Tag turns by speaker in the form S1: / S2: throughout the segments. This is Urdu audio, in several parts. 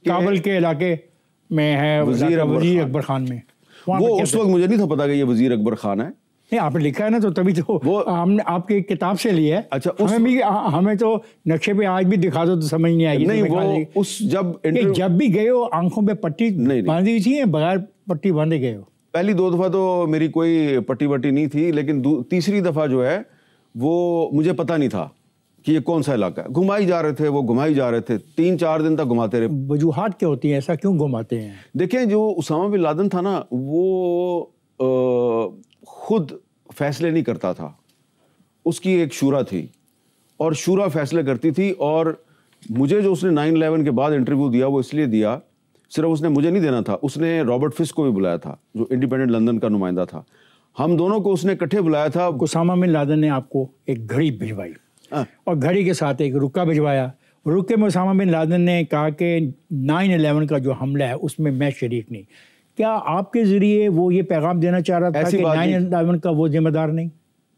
S1: کابل کے علاقے میں ہے وزیر اکبر خان میں.
S2: وہ اس وقت مجھے نہیں تھا پتا کہ یہ وزیر اکبر خان ہے.
S1: نہیں آپ نے لکھا ہے نا تو تبھی تو ہم نے آپ کی کتاب سے لی ہے.
S2: اچھا
S1: ہمیں تو نقشے پہ آج بھی دکھا دو تو سمجھ نہیں آئے گی.
S2: نہیں وہ اس
S1: جب بھی گئے ہو آنکھوں پہ پٹی باندھی تھی بغیر پٹی باندھے گئے ہو؟
S2: پہلی 2 دفعہ تو میری کوئی پٹی وٹی نہیں تھی, لیکن تیسری دفعہ جو ہے وہ مجھے پتا نہیں تھا کہ یہ کون سا علاقہ ہے. گھمائی جا رہے تھے, وہ گھمائی جا رہے تھے, 3-4 دن تک گھماتے رہے.
S1: وجوہات کیا ہوتی ہیں, ایسا کیوں گھماتے ہیں؟
S2: دیکھیں جو اسامہ بن لادن تھا نا وہ خود فیصلے نہیں کرتا تھا, اس کی ایک شورا تھی اور شورا فیصلے کرتی تھی. اور مجھے جو اس نے 9/11 کے بعد انٹرویو دیا وہ اس لیے دیا, صرف اس نے مجھے نہیں دینا تھا, اس نے رابرٹ فسک کو بھی بلایا تھا جو انڈیپینڈنٹ لندن کا نمائندہ تھا. ہم دونوں کو اس نے اکٹھے بلایا تھا.
S1: اسامہ بن لادن نے آپ کو ایک گھڑی بھجوائی اور گھڑی کے ساتھ ایک رکا بھجوایا. رکے میں اسامہ بن لادن نے کہا کہ 9/11 کا جو حملہ ہے اس میں میں شریک نہیں. کیا آپ کے ذریعے وہ یہ پیغام دینا چاہ رہا تھا کہ 9/11 کا وہ ذمہ دار نہیں؟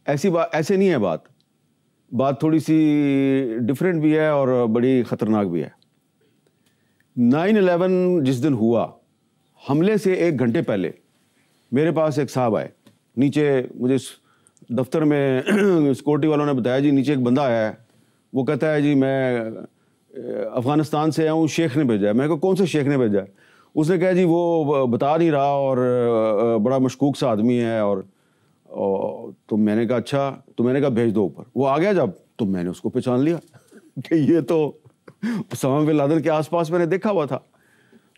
S2: ایسی بات ایسے نہیں ہے. بات تھوڑی سی ڈفرینٹ بھی ہے اور بڑی خطرناک بھی ہے. 9/11 جس دن ہوا, حملے سے 1 گھنٹے پہلے میرے پاس ایک صاحب آئے نیچے. مجھے دفتر میں سیکورٹی والوں نے بتایا جی نیچے ایک بندہ آیا ہے, وہ کہتا ہے جی میں افغانستان سے آیا ہوں, شیخ نے بھیجا ہے. میں کہا کون سے شیخ نے بھیجا ہے؟ اس نے کہا جی وہ بتا نہیں رہا اور بڑا مشکوک سا آدمی ہے. اور تو میں نے کہا اچھا, تو میں نے کہا بھیج دو اوپر. وہ آ گیا جب تو میں نے اس کو پہچان لیا کہ یہ تو اسامہ بن لادن کے آس پاس میں نے دیکھا ہوا تھا.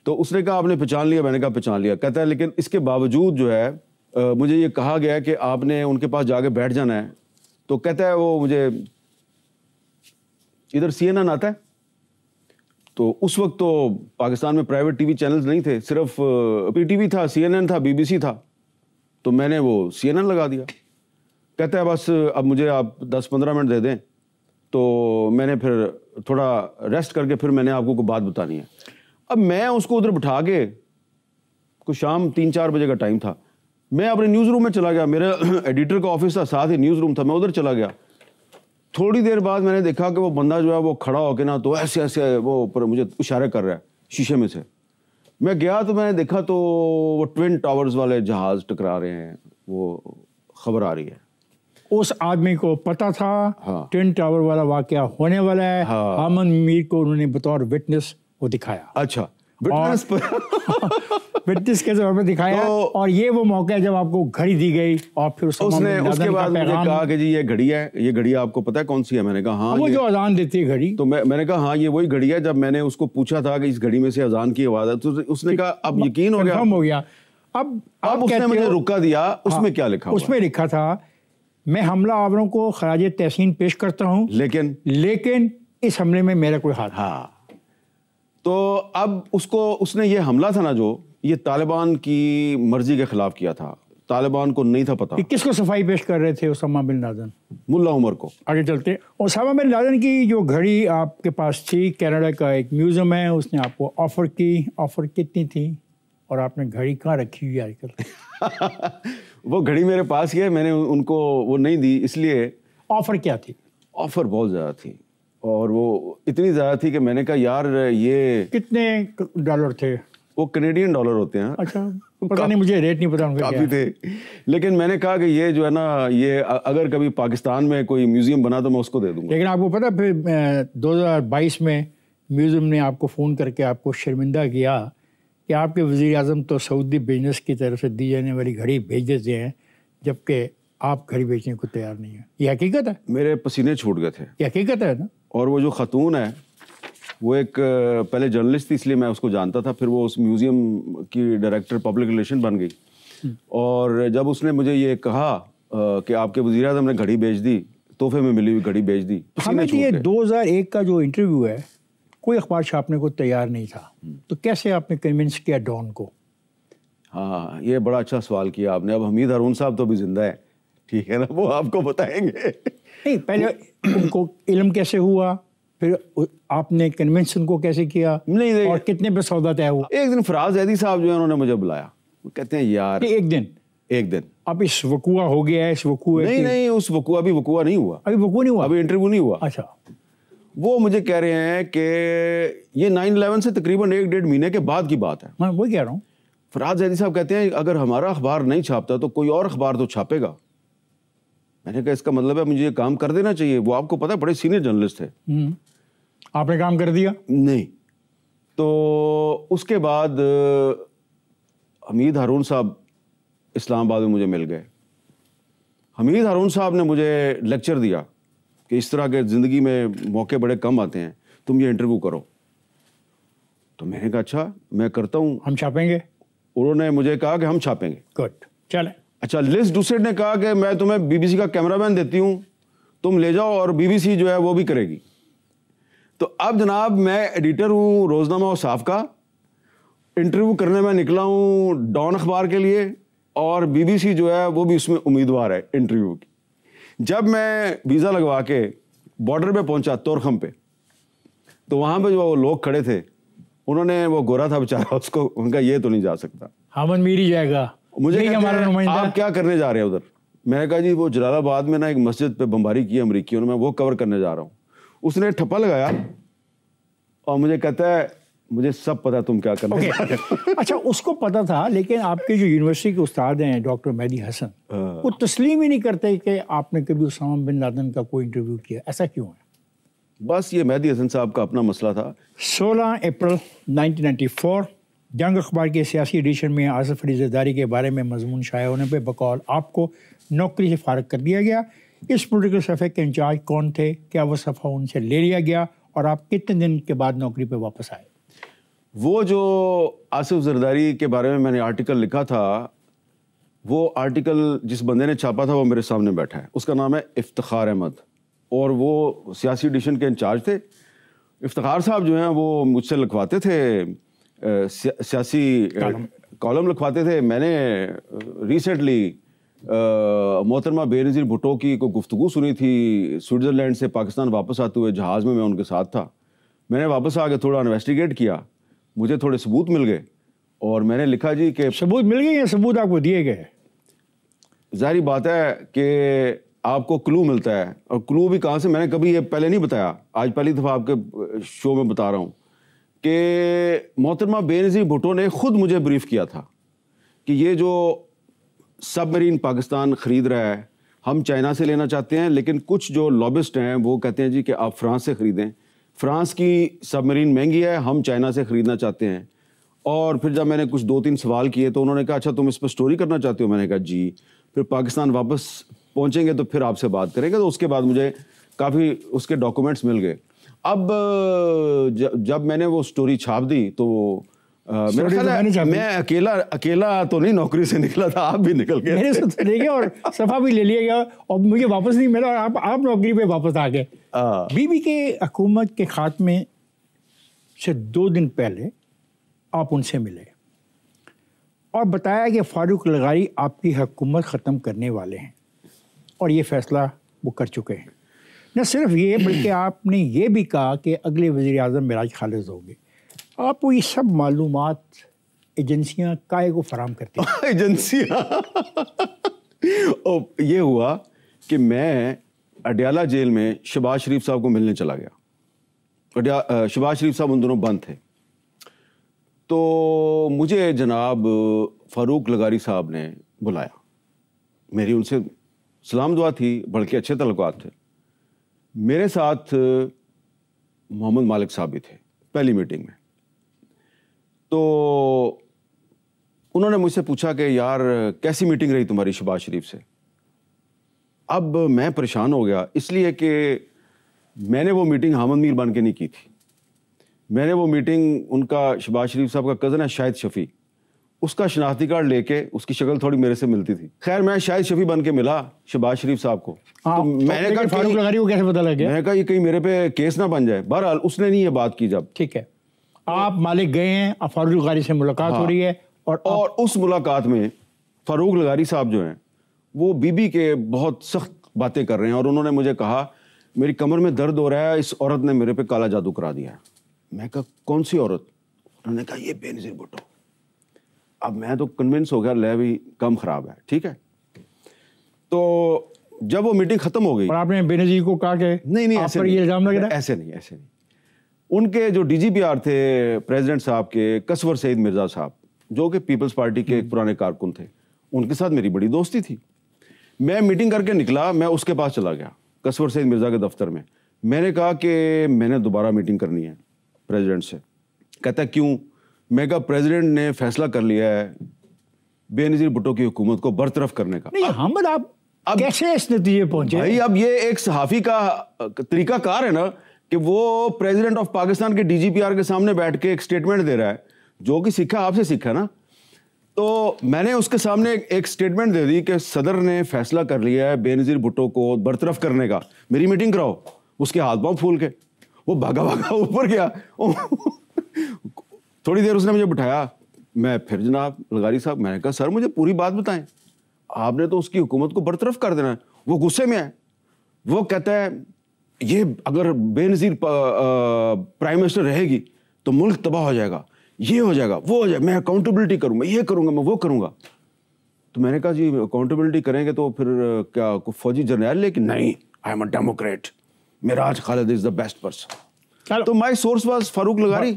S2: تو اس نے کہا آپ نے پہچان لیا؟ میں نے کہا پہچان لیا. کہتا ہے لیکن اس کے باوجود جو ہے مجھے یہ کہا گیا کہ آپ نے ان کے پاس جا کے بیٹھ جانا ہے. تو کہتا ہے وہ مجھے ادھر CNN آتا ہے. تو اس وقت تو پاکستان میں پرائیویٹ TV چینلز نہیں تھے, صرف PTV تھا, CNN تھا, BBC تھا. تو میں نے وہ CNN لگا دیا. کہتا ہے بس اب مجھے آپ 10-15 منٹ دے دیں تو میں نے پھر تھوڑا ریسٹ کر کے پھر میں نے آپ کو کوئی بات بتانی ہے. اب میں اس کو ادھر بٹھا کے, کوئی شام 3-4 بجے کا ٹائم تھا, میں اپنے نیوز روم میں چلا گیا. میرا ایڈیٹر کا آفس تھا, ساتھ ہی نیوز روم تھا, میں ادھر چلا گیا. تھوڑی دیر بعد میں نے دیکھا کہ وہ بندہ جو ہے وہ کھڑا ہو کے نا تو ایسے ایسے وہ اوپر مجھے اشارے کر رہا ہے شیشے میں سے. میں گیا تو میں نے دیکھا تو وہ ٹوین ٹاورز والے جہاز ٹکرا رہے ہیں, وہ خبر آ رہی ہے.
S1: اس آدمی کو پتا تھا ٹوین ٹاور والا واقعہ ہونے والا ہے. حامد میر کو انہوں نے بطور وٹنس وہ دکھایا.
S2: اچھا
S1: وٹنس کے طور پہ دکھایا. اور یہ وہ موقع ہے جب آپ کو گھڑی دی گئی اور پھر اس نے
S2: اس کے بعد مجھے کہا کہ جی یہ گھڑی ہے, یہ گھڑی آپ کو پتا ہے کون سی ہے؟ میں نے کہا ہاں
S1: وہ جو اذان دیتی ہے گھڑی.
S2: تو میں نے کہا ہاں یہ وہی گھڑی ہے. جب میں نے اس کو پوچھا تھا کہ اس گھڑی میں سے اذان کی آواز ہے تو اس نے کہا اب یقین ہو گیا.
S1: اب
S2: اس نے مجھے رکا دیا. اس میں کیا لکھا؟
S1: اس میں لکھا تھا میں حملہ آوروں کو خراج تحسین پیش کرتا ہوں لیکن اس حملے میں میرا کوئی ہاتھ.
S2: ہاں تو اب اس نے یہ حملہ تھا نا جو یہ طالبان کی مرضی کے خلاف کیا تھا. طالبان کو نہیں تھا پتا.
S1: کس کو صفائی پیش کر رہے تھے؟ Osama bin Laden.
S2: Mullah Omar کو.
S1: آگے چلتے. اسامہ بن لادن کی جو گھڑی آپ کے پاس تھی, کینیڈا کا ایک میوزیم ہے, اس نے آپ کو آفر کی. آفر کتنی تھی اور آپ نے گھڑی کہاں رکھی ہوئی آج کل؟
S2: وہ گھڑی میرے پاس ہی ہے, میں نے ان کو وہ نہیں دی. اس لیے
S1: آفر کیا تھی؟
S2: آفر بہت زیادہ تھی اور وہ اتنی زیادہ تھی کہ میں نے کہا یار یہ
S1: کتنے ڈالر تھے؟
S2: وہ کینیڈین ڈالر ہوتے ہیں.
S1: اچھا پتہ نہیں, مجھے ریٹ نہیں پتا.
S2: کافی تھے. لیکن میں نے کہا کہ یہ جو ہے نا یہ اگر کبھی پاکستان میں کوئی میوزیم بنا تو میں اس کو دے دوں گا.
S1: لیکن آپ کو پتا پھر 2022 میں میوزیم نے آپ کو فون کر کے آپ کو شرمندہ کیا کہ آپ کے وزیر اعظم تو سعودی بزنس کی طرف سے دی جانے والی گھڑی بھیج دیتے ہیں جبکہ آپ گھڑی بیچنے کو تیار نہیں ہیں. یہ حقیقت ہے؟
S2: میرے پسینے چھوٹ گئے تھے.
S1: یہ حقیقت ہے نا. اور
S2: وہ جو خاتون ہے وہ ایک پہلے جرنلسٹ تھی اس لیے میں اس کو جانتا تھا, پھر وہ اس میوزیم کی ڈائریکٹر پبلک ریلیشن بن گئی. اور جب اس نے مجھے یہ کہا کہ آپ کے وزیر اعظم نے گھڑی بیچ دی, تحفے میں ملی ہوئی گھڑی بیچ دی.
S1: ہمیں یہ 2001 کا جو انٹرویو ہے کوئی اخبار چھاپنے کو تیار نہیں تھا, تو کیسے آپ نے کنونس کیا ڈان کو؟
S2: ہاں یہ بڑا اچھا سوال کیا آپ نے. اب حمید ہارون صاحب تو بھی زندہ ہے, ٹھیک ہے نا, وہ آپ کو بتائیں گے.
S1: نہیں پہلے ان کو علم کیسے ہوا, پھر آپ نے کنونس ان کو کیسے کیا,
S2: نہیں
S1: اور کتنے پہ سودا طے ہوا؟
S2: ایک دن فراز زیدی صاحب جو ہے انہوں نے مجھے بلایا, وہ کہتے ہیں یار
S1: ایک دن
S2: اب
S1: اس وقوع ہو گیا ہے, اس وقوع
S2: نہیں اس وقوع ابھی وقوع نہیں ہوا,
S1: ابھی وقوع نہیں ہوا,
S2: ابھی انٹرویو نہیں ہوا.
S1: اچھا.
S2: وہ مجھے کہہ رہے ہیں کہ یہ 9/11 سے تقریباً 1-1.5 مہینے کے بعد کی بات ہے.
S1: میں وہی کہہ رہا ہوں.
S2: فرحات زیدی صاحب کہتے ہیں اگر ہمارا اخبار نہیں چھاپتا تو کوئی اور اخبار تو چھاپے گا. میں نے کہا اس کا مطلب ہے مجھے یہ کام کر دینا چاہیے. وہ آپ کو پتا ہے بڑے سینئر جرنلسٹ تھے.
S1: آپ نے کام کر دیا؟
S2: نہیں. تو اس کے بعد حمید ہارون صاحب اسلام آباد میں مجھے مل گئے. حمید ہارون صاحب نے مجھے لیکچر دیا کہ اس طرح کے زندگی میں موقع بڑے کم آتے ہیں, تم یہ انٹرویو کرو. تو میں نے کہا اچھا میں کرتا ہوں,
S1: ہم چھاپیں گے.
S2: انہوں نے مجھے کہا کہ ہم چھاپیں گے.
S1: گڈ, چلیں.
S2: اچھا, لیس ڈوسیٹ نے کہا کہ میں تمہیں BBC کا کیمرہ مین دیتی ہوں, تم لے جاؤ اور BBC جو ہے وہ بھی کرے گی. تو اب جناب میں ایڈیٹر ہوں روزنامہ و صاف کا, انٹرویو کرنے میں نکلا ہوں ڈان اخبار کے لیے, اور BBC جو ہے وہ بھی اس میں امیدوار ہے انٹرویو کی. جب میں ویزا لگوا کے بارڈر پہ پہنچا تورخم پہ, تو وہاں پہ جو وہ لوگ کھڑے تھے انہوں نے, وہ گورا تھا بیچارہ, اس کو ان کا یہ تو نہیں جا سکتا,
S1: حامد میر ہی جائے گا.
S2: مجھے آپ کیا کرنے جا رہے ہیں ادھر؟ میں نے کہا جی وہ جلال آباد میں نا ایک مسجد پہ بمباری کی امریکیوں نے, میں وہ کور کرنے جا رہا ہوں. اس نے ٹھپا لگایا اور مجھے کہتا ہے مجھے سب پتا تم کیا کرنا چاہ رہے ہو.
S1: اچھا, اس کو پتا تھا, لیکن آپ کے جو یونیورسٹی کے استاد ہیں ڈاکٹر مہدی حسن, وہ تسلیم ہی نہیں کرتے کہ آپ نے کبھی اسامہ بن لادن کا کوئی انٹرویو کیا. ایسا کیوں ہے؟
S2: بس یہ مہدی حسن صاحب کا اپنا مسئلہ تھا.
S1: 16 اپریل 1994 جنگ اخبار کے سیاسی ایڈیشن میں آصف علی زرداری کے بارے میں مضمون شائع ہونے پہ بقول آپ کو نوکری سے فارغ کر دیا گیا. اس پولیٹیکل صفحے کے انچارج کون تھے؟ کیا وہ صفحہ ان سے لے لیا گیا؟ اور آپ کتنے دن کے بعد نوکری پہ واپس آئے؟
S2: وہ جو آصف زرداری کے بارے میں نے آرٹیکل لکھا تھا, وہ آرٹیکل جس بندے نے چھاپا تھا وہ میرے سامنے بیٹھا ہے. اس کا نام ہے افتخار احمد, اور وہ سیاسی ایڈیشن کے انچارج تھے. افتخار صاحب جو ہیں وہ مجھ سے لکھواتے تھے, سیاسی کالم لکھواتے تھے. میں نے ریسنٹلی محترمہ بے نظیر بھٹو کی کوئی گفتگو سنی تھی سوئٹزرلینڈ سے پاکستان واپس آتے ہوئے, جہاز میں ان کے ساتھ تھا. میں نے واپس آ کے تھوڑا انویسٹیگیٹ کیا, مجھے تھوڑے ثبوت مل گئے, اور میں نے لکھا جی کہ
S1: ثبوت مل گئے یا ثبوت آپ کو دیے گئے؟
S2: ظاہری بات ہے کہ آپ کو کلو ملتا ہے, اور کلو بھی کہاں سے, میں نے کبھی یہ پہلے نہیں بتایا, آج پہلی دفعہ آپ کے شو میں بتا رہا ہوں کہ محترمہ بے نظیر بھٹو نے خود مجھے بریف کیا تھا کہ یہ جو سب مرین پاکستان خرید رہا ہے ہم چائنا سے لینا چاہتے ہیں, لیکن کچھ جو لابسٹ ہیں وہ کہتے ہیں جی کہ آپ فرانس سے خریدیں, فرانس کی سب مرین مہنگی ہے, ہم چائنا سے خریدنا چاہتے ہیں. اور پھر جب میں نے کچھ 2-3 سوال کیے تو انہوں نے کہا اچھا تم اس پہ سٹوری کرنا چاہتے ہو؟ میں نے کہا جی. پھر پاکستان واپس پہنچیں گے تو پھر آپ سے بات کریں گے. تو اس کے بعد مجھے کافی اس کے ڈاکومنٹس مل گئے. اب جب میں نے وہ سٹوری چھاپ دی تو میرا خیال ہے میں اکیلا تو نہیں نوکری سے نکلا تھا, آپ بھی نکل گئے
S1: میرے سے لے گیا اور صفحہ بھی لے لیا گیا, اور مجھے واپس نہیں ملا, اور آپ نوکری پہ واپس آ گئے. بی کے حکومت کے خاتمے سے 2 دن پہلے آپ ان سے ملے اور بتایا کہ فاروق لغاری آپ کی حکومت ختم کرنے والے ہیں, اور یہ فیصلہ وہ کر چکے ہیں. نہ صرف یہ بلکہ آپ نے یہ بھی کہا کہ اگلے وزیر اعظم معراج خالد ہوں گے. آپ کو یہ سب معلومات ایجنسیاں کائے کو فراہم کرتی ہیں؟
S2: ایجنسیاں یہ ہوا کہ میں اڈیالہ جیل میں شہباز شریف صاحب کو ملنے چلا گیا. شہباز شریف صاحب ان دنوں بند تھے, تو مجھے جناب فاروق لغاری صاحب نے بلایا. میری ان سے سلام دعا تھی, بلکہ اچھے تعلقات تھے. میرے ساتھ محمد مالک صاحب بھی تھے پہلی میٹنگ میں. تو انہوں نے مجھ سے پوچھا کہ یار کیسی میٹنگ رہی تمہاری شہباز شریف سے؟ اب میں پریشان ہو گیا, اس لیے کہ میں نے وہ میٹنگ حامد میر بن کے نہیں کی تھی. میں نے وہ میٹنگ, ان کا شہباز شریف صاحب کا کزن ہے شاہد شفیع, اس کا شناختی کارڈ لے کے, اس کی شکل تھوڑی میرے سے ملتی تھی. خیر میں شاہد شفیع بن کے ملا شہباز شریف صاحب کو. تو میں نے کہا
S1: فاروق لغاری کو کیسے پتہ لگ گیا؟
S2: میں نے کہا یہ کہیں میرے پہ کیس نہ بن جائے. بہرحال اس نے نہیں یہ بات کی. جب
S1: ٹھیک ہے آپ مالک گئے ہیں, اب فاروق لغاری سے ملاقات ہو رہی ہے, اور
S2: اس ملاقات میں فاروق لغاری صاحب جو ہیں وہ بی کے بہت سخت باتیں کر رہے ہیں, اور انہوں نے مجھے کہا میری کمر میں درد ہو رہا ہے, اس عورت نے میرے پہ کالا جادو کرا دیا. میں کہا کون سی عورت؟ انہوں نے کہا یہ بے نظیر بھٹو. اب میں تو کنونس ہو گیا لے بھی کم خراب ہے. ٹھیک ہے, تو جب وہ میٹنگ ختم ہو گئی
S1: اور آپ نے بے نظیر کو کہا کہ
S2: نہیں
S1: آپ پر یہ الزام لگ رہا ہے؟
S2: ایسے نہیں. ان کے جو ڈی جی پی آر تھے پریزیڈنٹ صاحب کے، قصور سعید مرزا صاحب، جو کہ پیپلز پارٹی کے ایک پرانے کارکن تھے، ان کے ساتھ میری بڑی دوستی تھی. میں میٹنگ کر کے نکلا، میں اس کے پاس چلا گیا قصور سعید مرزا کے دفتر میں. میں نے کہا کہ میں نے دوبارہ میٹنگ کرنی ہے پریزیڈنٹ سے. کہتا ہے کیوں؟ میں کہا پریزیڈنٹ نے فیصلہ کر لیا ہے بے نظیر بھٹو کی حکومت کو برطرف کرنے کا.
S1: نہیں حامد، آپ کیسے اس نتیجے پہنچے؟
S2: بھائی اب یہ ایک صحافی کا طریقہ کار ہے نا کہ وہ پریزیڈنٹ آف پاکستان کے ڈی جی پی آر کے سامنے بیٹھ کے ایک سٹیٹمنٹ دے رہا ہے، جو کہ سیکھا آپ سے سیکھا نا. تو میں نے اس کے سامنے ایک سٹیٹمنٹ دے دی کہ صدر نے فیصلہ کر لیا ہے بے نظیر بھٹو کو برطرف کرنے کا، میری میٹنگ کراؤ. اس کے ہاتھ پاؤں پھول کے وہ بھاگا اوپر گیا. تھوڑی دیر اس نے مجھے بٹھایا. میں پھر جناب لغاری صاحب، میں نے کہا سر مجھے پوری بات بتائیں، آپ نے تو اس کی حکومت کو برطرف کر دینا ہے. وہ غصے میں ہے. وہ کہتا ہے یہ اگر بے نظیر پرائم منسٹر رہے گی تو ملک تباہ ہو جائے گا، یہ ہو جائے گا، وہ ہو جائے گا، میں اکاؤنٹیبلٹی کروں، میں یہ کروں گا، میں وہ کروں گا. تو میں نے کہا جی اکاؤنٹیبلٹی کریں گے تو پھر کیا فوجی جرنیل لے کے؟ نہیں، آئی ایم اے ڈیموکریٹ، میراج خالد از دا بیسٹ پرسن. تو مائی سورس واز فاروق لغاری.